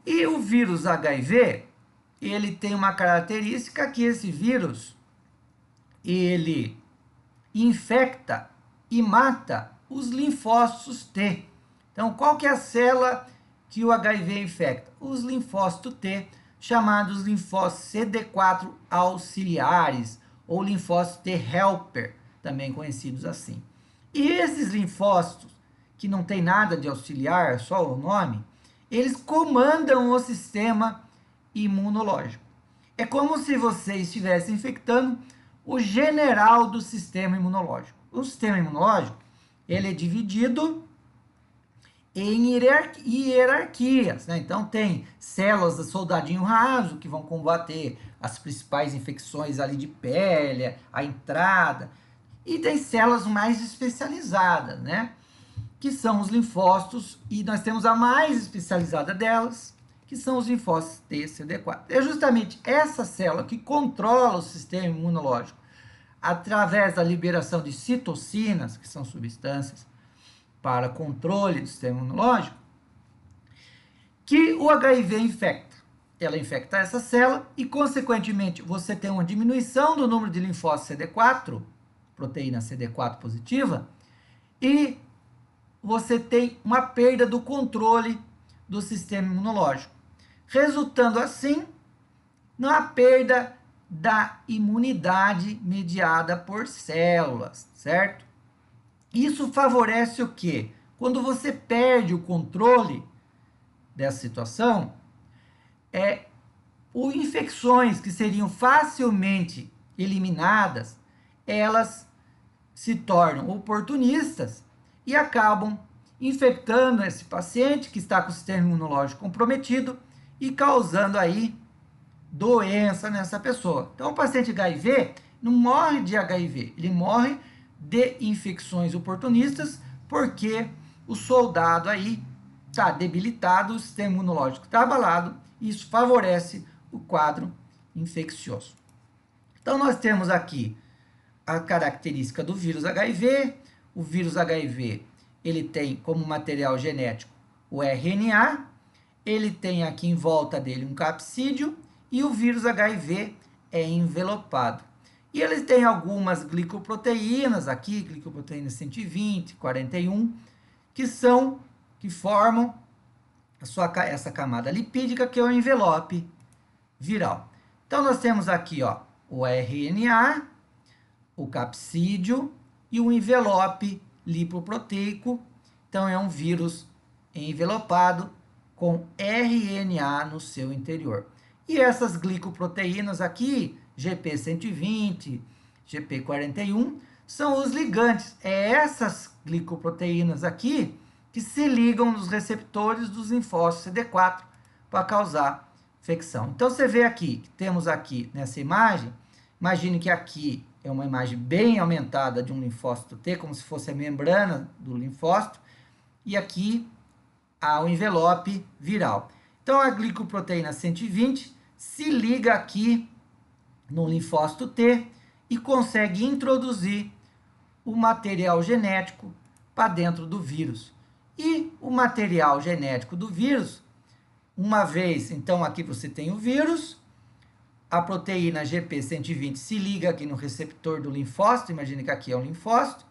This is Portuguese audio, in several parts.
E o vírus HIV, ele tem uma característica que esse vírus, ele infecta e mata os linfócitos T. Então, qual que é a célula que o HIV infecta? Os linfócitos T, chamados linfócitos CD4 auxiliares, ou linfócitos T helper, também conhecidos assim. E esses linfócitos, que não tem nada de auxiliar, só o nome, eles comandam o sistema imunológico. É como se você estivesse infectando o general do sistema imunológico. O sistema imunológico, ele é dividido em hierarquias, né? Então tem células do soldadinho raso que vão combater as principais infecções ali de pele, a entrada, e tem células mais especializadas, né? Que são os linfócitos, e nós temos a mais especializada delas, que são os linfócitos T, CD4. É justamente essa célula que controla o sistema imunológico através da liberação de citocinas, que são substâncias para controle do sistema imunológico, que o HIV infecta. Ela infecta essa célula e, consequentemente, você tem uma diminuição do número de linfócitos CD4, proteína CD4 positiva, e você tem uma perda do controle do sistema imunológico, resultando assim na perda da imunidade mediada por células, certo? Isso favorece o quê? Quando você perde o controle dessa situação, infecções que seriam facilmente eliminadas, elas se tornam oportunistas e acabam infectando esse paciente que está com o sistema imunológico comprometido e causando aí doença nessa pessoa. Então, o paciente HIV não morre de HIV, ele morre de infecções oportunistas, porque o soldado aí está debilitado, o sistema imunológico está abalado, e isso favorece o quadro infeccioso. Então, nós temos aqui a característica do vírus HIV. O vírus HIV, ele tem como material genético o RNA, ele tem aqui em volta dele um capsídeo, e o vírus HIV é envelopado. E eles têm algumas glicoproteínas aqui, glicoproteína 120, 41, que formam essa camada lipídica, que é o envelope viral. Então, nós temos aqui, ó, o RNA, o capsídeo e o envelope lipoproteico. Então, é um vírus envelopado com RNA no seu interior. E essas glicoproteínas aqui, GP120, GP41, são os ligantes. É essas glicoproteínas aqui que se ligam nos receptores dos linfócitos CD4 para causar infecção. Então, você vê aqui, que temos aqui nessa imagem, imagine que aqui é uma imagem bem aumentada de um linfócito T, como se fosse a membrana do linfócito, e aqui há o envelope viral. Então, a glicoproteína 120 se liga aqui no linfócito T e consegue introduzir o material genético para dentro do vírus. E o material genético do vírus, uma vez, então aqui você tem o vírus, a proteína GP120 se liga aqui no receptor do linfócito, imagine que aqui é um linfócito,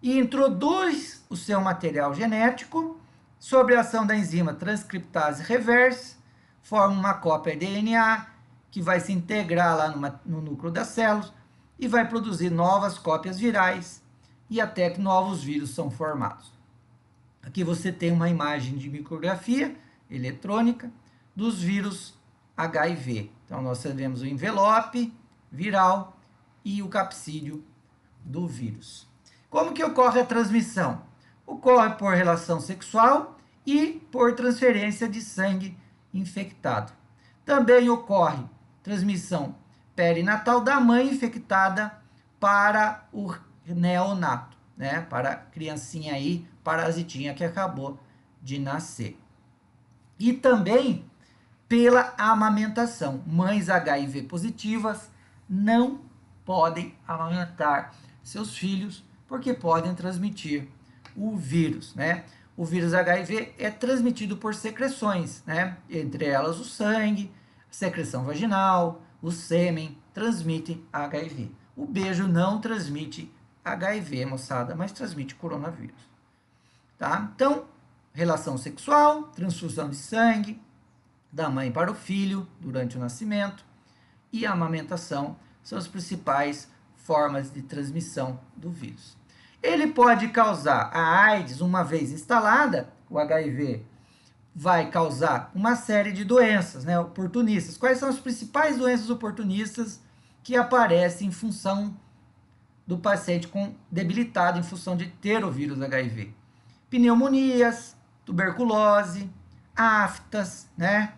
e introduz o seu material genético sob a ação da enzima transcriptase reverse, forma uma cópia de DNA que vai se integrar lá no núcleo das células e vai produzir novas cópias virais, e até que novos vírus são formados. Aqui você tem uma imagem de micrografia eletrônica dos vírus HIV. Então, nós vemos o envelope viral e o capsídeo do vírus. Como que ocorre a transmissão? Ocorre por relação sexual e por transferência de sangue infectado. Também ocorre transmissão perinatal da mãe infectada para o neonato, né? Para a criancinha aí, parasitinha que acabou de nascer. E também pela amamentação. Mães HIV positivas não podem amamentar seus filhos porque podem transmitir o vírus, né? o vírus HIV é transmitido por secreções, né? Entre elas o sangue, a secreção vaginal, o sêmen transmitem HIV. O beijo não transmite HIV, moçada, mas transmite coronavírus. Tá? Então, relação sexual, transfusão de sangue da mãe para o filho durante o nascimento e a amamentação são as principais formas de transmissão do vírus. Ele pode causar a AIDS uma vez instalada, o HIV vai causar uma série de doenças, né, oportunistas. Quais são as principais doenças oportunistas que aparecem em função do paciente debilitado em função de ter o vírus HIV? Pneumonias, tuberculose, aftas, né,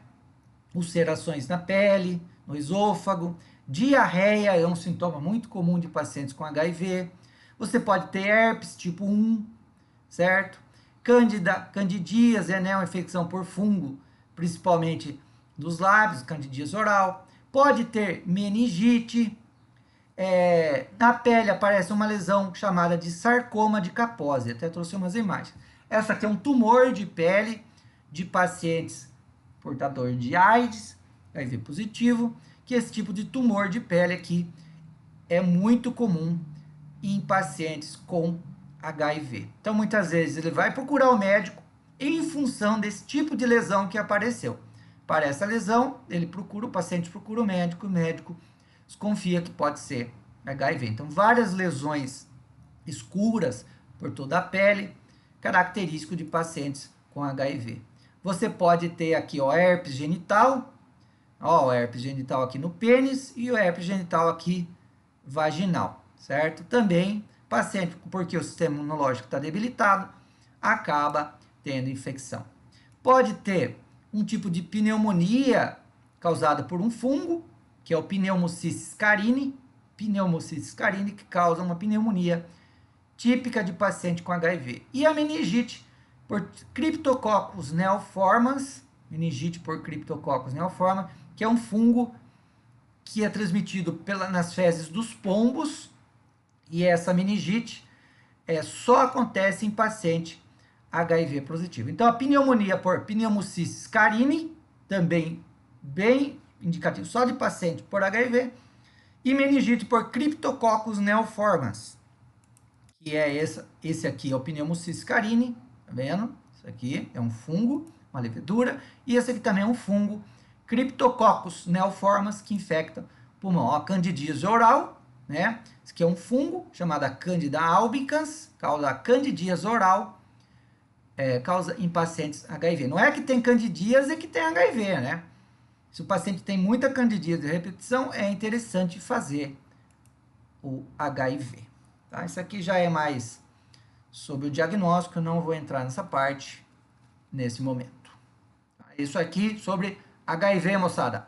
ulcerações na pele, no esôfago, diarreia é um sintoma muito comum de pacientes com HIV. Você pode ter herpes tipo 1, certo? Candidíase, né, uma infecção por fungo, principalmente dos lábios, candidíase oral. Pode ter meningite. Na pele aparece uma lesão chamada de sarcoma de Kaposi. Até trouxe umas imagens. Essa aqui é um tumor de pele de pacientes portadores de AIDS, HIV positivo, que esse tipo de tumor de pele aqui é muito comum em pacientes com HIV. Então, muitas vezes, ele vai procurar o médico em função desse tipo de lesão que apareceu. Para essa lesão, o paciente procura o médico desconfia que pode ser HIV. Então, várias lesões escuras por toda a pele, característico de pacientes com HIV. Você pode ter aqui, ó, herpes genital, ó, o herpes genital aqui no pênis e o herpes genital aqui vaginal, certo? Também, paciente, porque o sistema imunológico está debilitado, acaba tendo infecção. Pode ter um tipo de pneumonia causada por um fungo, que é o Pneumocystis carini, que causa uma pneumonia típica de paciente com HIV. E a meningite por Cryptococcus neoformans, que é um fungo que é transmitido nas fezes dos pombos, e essa meningite só acontece em paciente HIV positivo. Então, a pneumonia por Pneumocystis carini, também bem indicativo só de paciente por HIV, e meningite por Cryptococcus neoformans, que é esse aqui é o Pneumocystis carini, tá vendo? Isso aqui é um fungo, uma levedura, e esse aqui também é um fungo, Cryptococcus neoformans, que infecta o pulmão. A candidíase oral, né? Esse aqui é um fungo chamado Candida albicans, causa a candidíase oral, causa em pacientes HIV. Não é que tem candidíase que tem HIV, né? Se o paciente tem muita candidíase de repetição, é interessante fazer o HIV. Tá? Isso aqui já é mais sobre o diagnóstico, eu não vou entrar nessa parte nesse momento. Isso aqui sobre HIV, moçada.